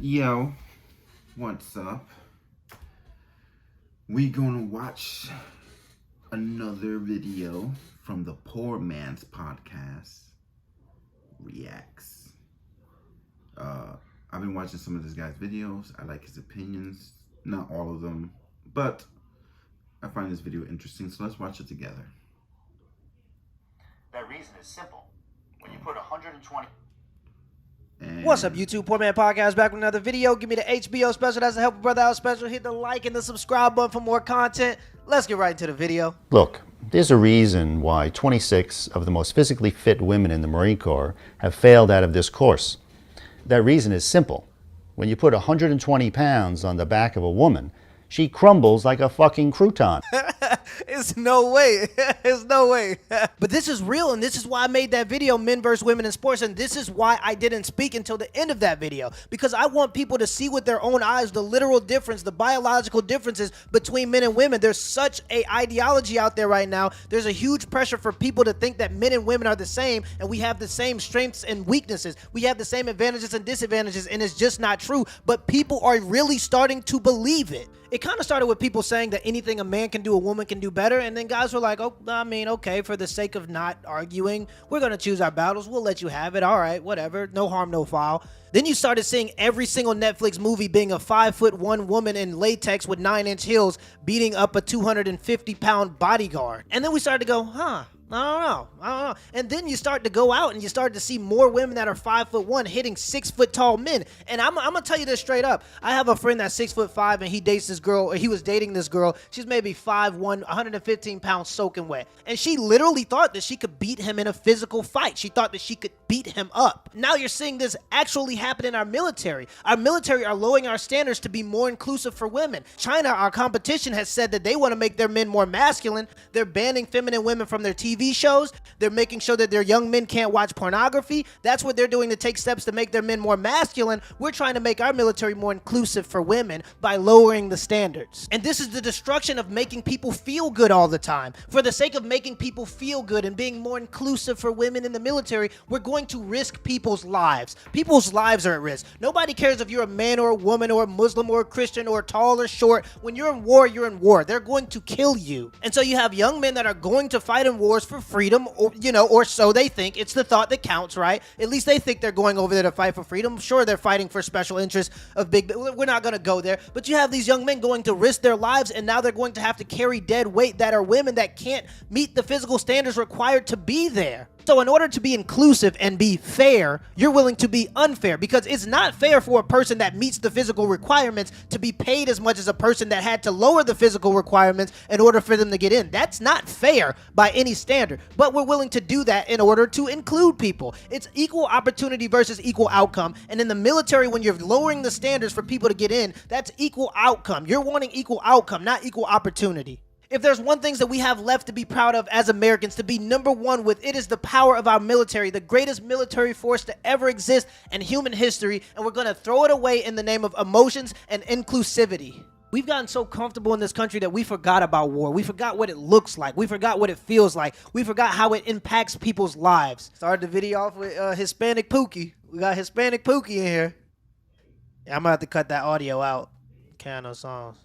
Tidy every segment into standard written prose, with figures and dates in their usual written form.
Yo, what's up? We gonna watch another video from the Poor Man's Podcast Reacts. I've been watching some of this guy's videos. I like his opinions, not all of them, but I find this video interesting, so let's watch it together. That reason is simple. When you put 120... What's up, YouTube? Poor Man Podcast back with another video. Give me the HBO special. That's the Help a Brother Out special. Hit the like and the subscribe button for more content. Let's get right into the video. Look, there's a reason why 26 of the most physically fit women in the Marine Corps have failed out of this course. That reason is simple. When you put 120 pounds on the back of a woman, she crumbles like a fucking crouton. It's no way. It's no way. But this is real, and this is why I made that video, Men vs. Women in Sports, and this is why I didn't speak until the end of that video, because I want people to see with their own eyes the literal difference, the biological differences between men and women. There's such a ideology out there right now. There's a huge pressure for people to think that men and women are the same, and we have the same strengths and weaknesses. We have the same advantages and disadvantages, and it's just not true. But people are really starting to believe it. It kind of started with people saying that anything a man can do, a woman can do better. And then guys were like, oh, I mean, okay, for the sake of not arguing, we're going to choose our battles. We'll let you have it. All right, whatever. No harm, no foul. Then you started seeing every single Netflix movie being a 5'1" woman in latex with 9-inch heels beating up a 250-pound bodyguard. And then we started to go, I don't know. And then you start to go out and you start to see more women that are 5'1" hitting 6-foot tall men. And I'm gonna tell you this straight up. I have a friend that's 6'5" and he dates this girl, or he was dating this girl. She's maybe 5'1", 115 pounds soaking wet. And she literally thought that she could beat him in a physical fight. She thought that she could beat him up. Now you're seeing this actually happen in our military. Our military are lowering our standards to be more inclusive for women. China, our competition, has said that they want to make their men more masculine. They're banning feminine women from their TV shows. They're making sure that their young men can't watch pornography. That's what they're doing to take steps to make their men more masculine. We're trying to make our military more inclusive for women by lowering the standards. And this is the destruction of making people feel good all the time. For the sake of making people feel good and being more inclusive for women in the military, we're going to risk people's lives. People's lives are at risk. Nobody cares if you're a man or a woman or a Muslim or a Christian or tall or short. When you're in war, you're in war. They're going to kill you. And so you have young men that are going to fight in wars for freedom, or so they think. It's the thought that counts, right? At least they think they're going over there to fight for freedom. Sure, they're fighting for special interests of big, we're not going to go there. But you have these young men going to risk their lives, and now they're going to have to carry dead weight that are women that can't meet the physical standards required to be there. So in order to be inclusive and be fair, you're willing to be unfair, because it's not fair for a person that meets the physical requirements to be paid as much as a person that had to lower the physical requirements in order for them to get in. That's not fair by any standard, but we're willing to do that in order to include people. It's equal opportunity versus equal outcome. And in the military, when you're lowering the standards for people to get in, that's equal outcome. You're wanting equal outcome, not equal opportunity. If there's one thing that we have left to be proud of as Americans, to be number one with, it is the power of our military, the greatest military force to ever exist in human history, and we're going to throw it away in the name of emotions and inclusivity. We've gotten so comfortable in this country that we forgot about war. We forgot what it looks like. We forgot what it feels like. We forgot how it impacts people's lives. Started the video off with Hispanic Pookie. We got Hispanic Pookie in here. Yeah, I'm going to have to cut that audio out. Can't no songs.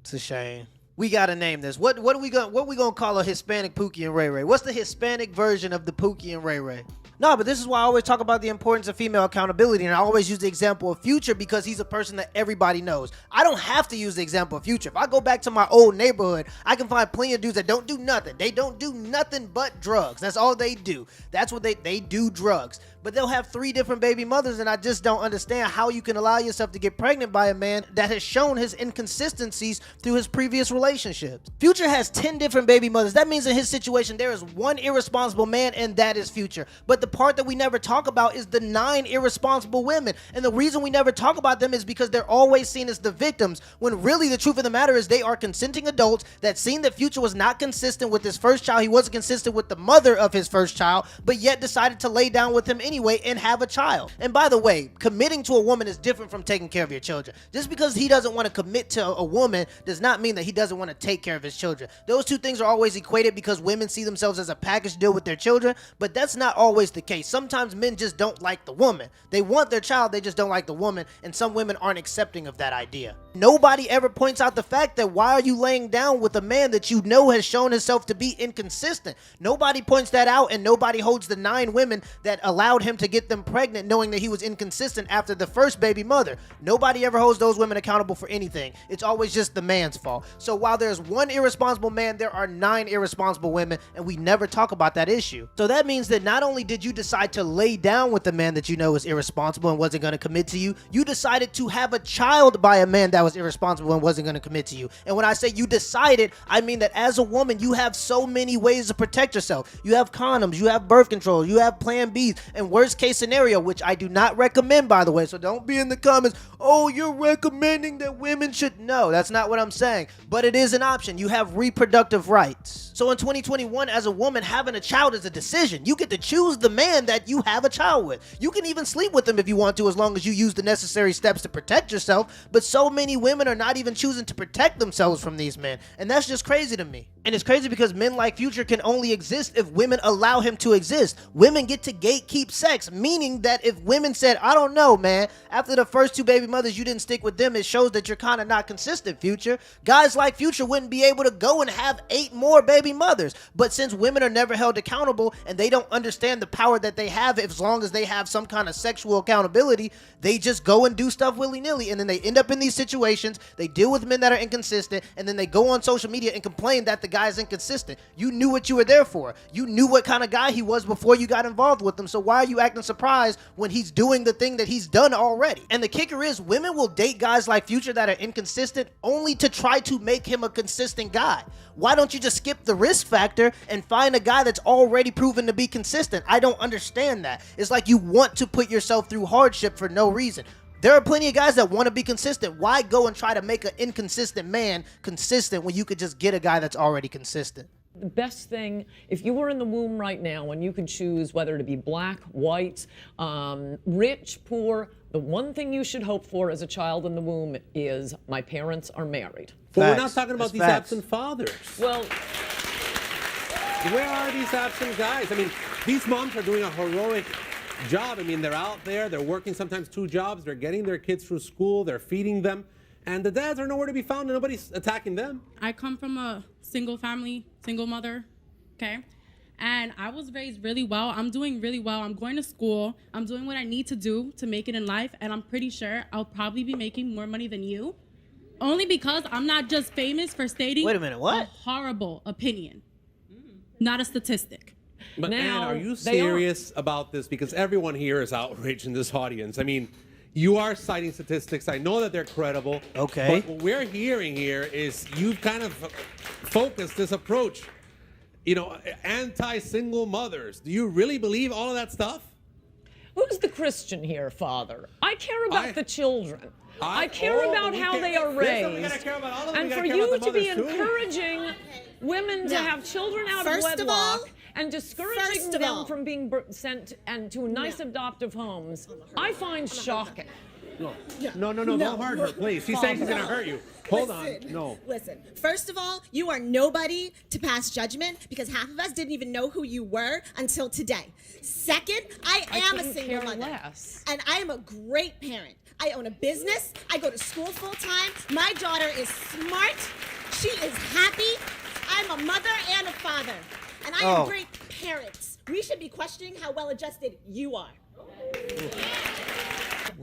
It's a shame. We gotta name this. What are we gonna call a Hispanic Pookie and Ray Ray? What's the Hispanic version of the Pookie and Ray Ray? No, but this is why I always talk about the importance of female accountability, and I always use the example of Future because he's a person that everybody knows. I don't have to use the example of Future. If I go back to my old neighborhood, I can find plenty of dudes that don't do nothing. They don't do nothing but drugs. That's all they do. That's what they do, drugs. But they'll have 3 different baby mothers, and I just don't understand how you can allow yourself to get pregnant by a man that has shown his inconsistencies through his previous relationships. Future has 10 different baby mothers. That means in his situation, there is one irresponsible man, and that is Future. But the part that we never talk about is the 9 irresponsible women. And the reason we never talk about them is because they're always seen as the victims, when really the truth of the matter is they are consenting adults that seen that Future was not consistent with his first child. He wasn't consistent with the mother of his first child, but yet decided to lay down with him anyway. anyway and have a child. And by the way, committing to a woman is different from taking care of your children. Just because he doesn't want to commit to a woman does not mean that he doesn't want to take care of his children. Those two things are always equated because women see themselves as a package deal with their children, but that's not always the case. Sometimes men just don't like the woman. They want their child, they just don't like the woman, and some women aren't accepting of that idea. Nobody ever points out the fact that why are you laying down with a man that you know has shown himself to be inconsistent? Nobody points that out, and nobody holds the 9 women that allowed him to get them pregnant knowing that he was inconsistent after the first baby mother. Nobody ever holds those women accountable for anything. It's always just the man's fault. So while there's one irresponsible man, there are 9 irresponsible women, and we never talk about that issue. So that means that not only did you decide to lay down with the man that you know is irresponsible and wasn't going to commit to you, you decided to have a child by a man that was irresponsible and wasn't going to commit to you. And when I say you decided, I mean that as a woman, you have so many ways to protect yourself. You have condoms, you have birth control, you have plan Bs, and worst case scenario, which I do not recommend, by the way, so don't be in the comments, oh, you're recommending that women should. No, that's not what I'm saying, but it is an option. You have reproductive rights. So in 2021, as a woman, having a child is a decision. You get to choose the man that you have a child with. You can even sleep with him if you want to, as long as you use the necessary steps to protect yourself, but so many women are not even choosing to protect themselves from these men, and that's just crazy to me. And it's crazy because men like Future can only exist if women allow him to exist. Women get to gatekeep sex, meaning that if women said, I don't know, man, after the first 2 baby mothers, you didn't stick with them, it shows that you're kind of not consistent, Future. Guys like Future wouldn't be able to go and have 8 more baby mothers. But since women are never held accountable and they don't understand the power that they have as long as they have some kind of sexual accountability, they just go and do stuff willy-nilly, and then they end up in these situations, they deal with men that are inconsistent, and then they go on social media and complain that the guy's inconsistent. You knew what you were there for. You knew what kind of guy he was before you got involved with him, so why are you acting surprised when he's doing the thing that he's done already? And the kicker is, women will date guys like Future that are inconsistent only to try to make him a consistent guy. Why don't you just skip the risk factor and find a guy that's already proven to be consistent? I don't understand that. It's like you want to put yourself through hardship for no reason. There are plenty of guys that want to be consistent. Why go and try to make an inconsistent man consistent when you could just get a guy that's already consistent? The best thing, if you were in the womb right now and you could choose whether to be black, white, rich, poor, the one thing you should hope for as a child in the womb is my parents are married. But we're not talking about these absent fathers. Well, where are these absent guys? I mean, these moms are doing a heroic job. I mean, they're out there, they're working sometimes 2 jobs, they're getting their kids through school, they're feeding them, and the dads are nowhere to be found and nobody's attacking them. I come from a single family, single mother, okay? And I was raised really well. I'm doing really well. I'm going to school. I'm doing what I need to do to make it in life, and I'm pretty sure I'll probably be making more money than you, only because I'm not just famous for stating Wait a minute, what? a horrible opinion, not a statistic. But now, Ann, are you serious about this? Because everyone here is outraged in this audience. I mean, you are citing statistics. I know that they're credible. Okay. But what we're hearing here is you've kind of focused this approach, you know, anti-single mothers. Do you really believe all of that stuff? who's the Christian here, Father? I care about the children. I care about how they are raised. And for you to be encouraging women to have children out of wedlock and discouraging them from being sent and to nice adoptive homes, I find shocking. No, don't hurt her, please. She's saying she's going to hurt you. Hold on. No. Listen, first of all, you are nobody to pass judgment because half of us didn't even know who you were until today. Second, I am a single mother. And I am a great parent. I own a business. I go to school full time. My daughter is smart. She is happy. I'm a mother and a father. And I am great parents. We should be questioning how well adjusted you are.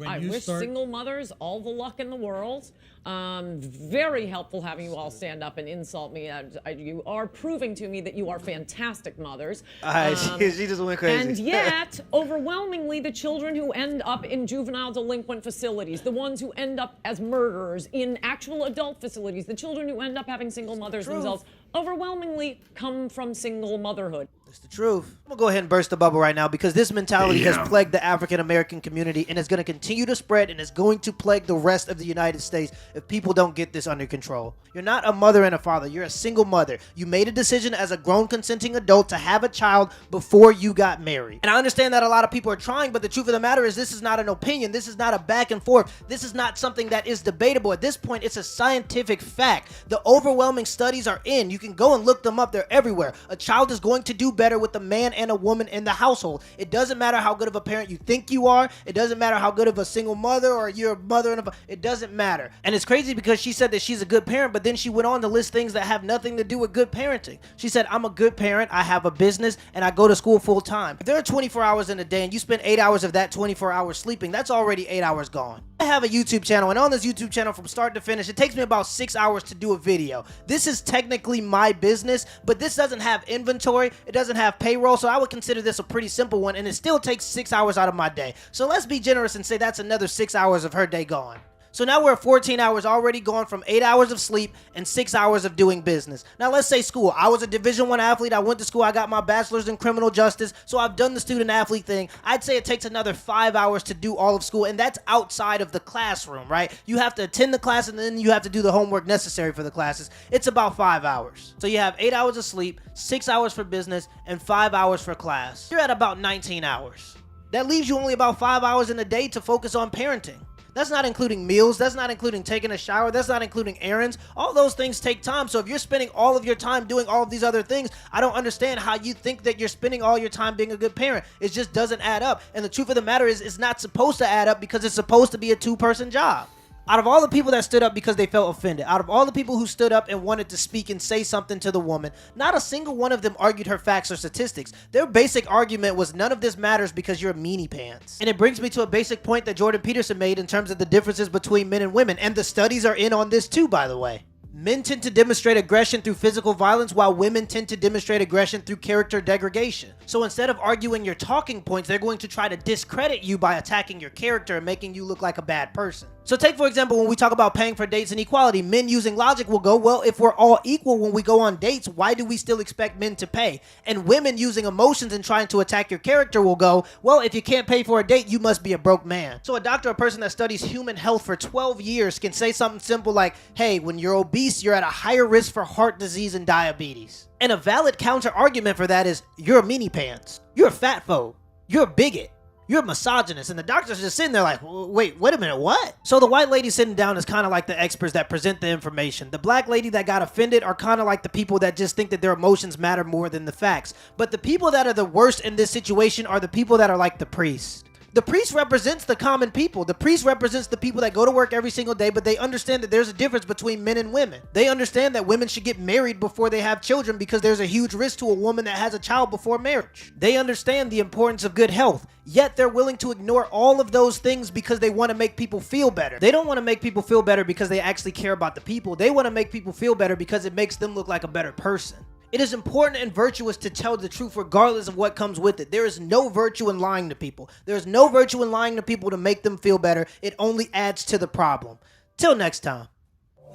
I wish single mothers all the luck in the world. Very helpful having you all stand up and insult me. You are proving to me that you are fantastic mothers. She just went crazy. And yet, overwhelmingly, the children who end up in juvenile delinquent facilities, the ones who end up as murderers in actual adult facilities, the children who end up having single mothers themselves, overwhelmingly come from single motherhood. It's the truth. I'm gonna go ahead and burst the bubble right now because this mentality has plagued the African American community and is gonna continue to spread and is going to plague the rest of the United States if people don't get this under control. You're not a mother and a father. You're a single mother. You made a decision as a grown consenting adult to have a child before you got married. And I understand that a lot of people are trying, but the truth of the matter is this is not an opinion. This is not a back and forth. This is not something that is debatable. At this point, it's a scientific fact. The overwhelming studies are in. You can go and look them up. They're everywhere. A child is going to do better with a man and a woman in the household. It doesn't matter how good of a parent you think you are. It doesn't matter how good of a single mother or you're a mother and it doesn't matter. And it's crazy because she said that she's a good parent, but then she went on to list things that have nothing to do with good parenting. She said, I'm a good parent, I have a business, and I go to school full time. If there are 24 hours in a day and you spend 8 hours of that 24 hours sleeping, that's already 8 hours gone. I have a YouTube channel, and on this YouTube channel from start to finish, it takes me about 6 hours to do a video. This is technically my business, but this doesn't have inventory, it doesn't have payroll, so I would consider this a pretty simple one, and it still takes 6 hours out of my day. So let's be generous and say that's another 6 hours of her day gone. So now we're 14 hours already gone from 8 hours of sleep and 6 hours of doing business. Now let's say school. I was a Division I athlete. I went to school. I got my bachelor's in criminal justice. So I've done the student athlete thing. I'd say it takes another 5 hours to do all of school. And that's outside of the classroom, right? You have to attend the class and then you have to do the homework necessary for the classes. It's about 5 hours. So you have 8 hours of sleep, 6 hours for business, and 5 hours for class. You're at about 19 hours. That leaves you only about 5 hours in a day to focus on parenting. That's not including meals. That's not including taking a shower. That's not including errands. All those things take time. So if you're spending all of your time doing all of these other things, I don't understand how you think that you're spending all your time being a good parent. It just doesn't add up. And the truth of the matter is it's not supposed to add up because it's supposed to be a two-person job. Out of all the people that stood up because they felt offended, out of all the people who stood up and wanted to speak and say something to the woman, not a single one of them argued her facts or statistics. Their basic argument was none of this matters because you're a meanie pants. And it brings me to a basic point that Jordan Peterson made in terms of the differences between men and women. And the studies are in on this too, by the way. Men tend to demonstrate aggression through physical violence while women tend to demonstrate aggression through character degradation. So instead of arguing your talking points, they're going to try to discredit you by attacking your character and making you look like a bad person. So take, for example, when we talk about paying for dates and equality, men using logic will go, well, if we're all equal when we go on dates, why do we still expect men to pay? And women using emotions and trying to attack your character will go, well, if you can't pay for a date, you must be a broke man. So a doctor, a person that studies human health for 12 years can say something simple like, hey, when you're obese, you're at a higher risk for heart disease and diabetes. And a valid counter argument for that is, you're a meanie pants. You're a fat phobe. You're a bigot. You're a misogynist. And the doctor's just sitting there like, wait a minute, what? So the white lady sitting down is kind of like the experts that present the information. The black lady that got offended are kind of like the people that just think that their emotions matter more than the facts. But the people that are the worst in this situation are the people that are like the priest. The priest represents the common people. The priest represents the people that go to work every single day, but they understand that there's a difference between men and women. They understand that women should get married before they have children because there's a huge risk to a woman that has a child before marriage. They understand the importance of good health, yet they're willing to ignore all of those things because they want to make people feel better. They don't want to make people feel better because they actually care about the people. They want to make people feel better because it makes them look like a better person. It is important and virtuous to tell the truth regardless of what comes with it. There is no virtue in lying to people. There is no virtue in lying to people to make them feel better. It only adds to the problem. Till next time.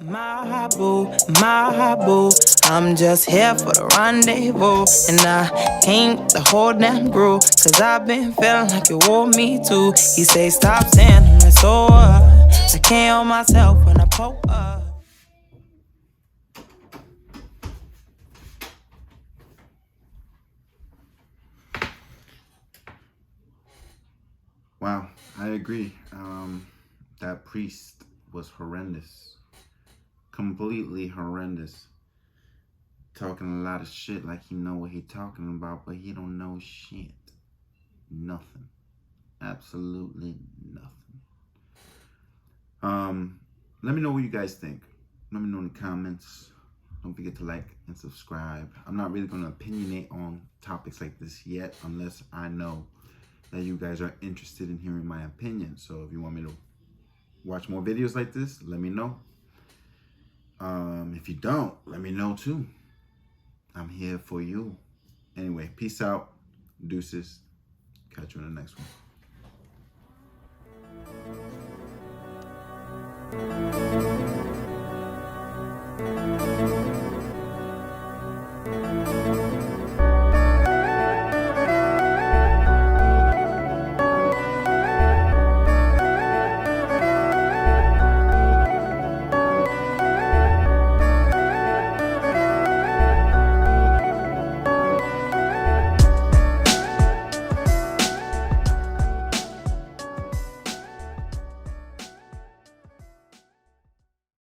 My boo, I'm just here for the rendezvous. And I came the whole damn brew, cause I've been feeling like you want me to. He say stop standing there, so I can't hold myself when I pull up. Wow, I agree. That priest was horrendous. Completely horrendous. Talking a lot of shit like he know what he talking about, but he don't know shit. Nothing. Absolutely nothing. Let me know what you guys think. Let me know in the comments. Don't forget to like and subscribe. I'm not really going to opinionate on topics like this yet unless I know that you guys are interested in hearing my opinion. So if you want me to watch more videos like this, let me know. If you don't, let me know too. I'm here for you. Anyway, peace out. Deuces. Catch you in the next one.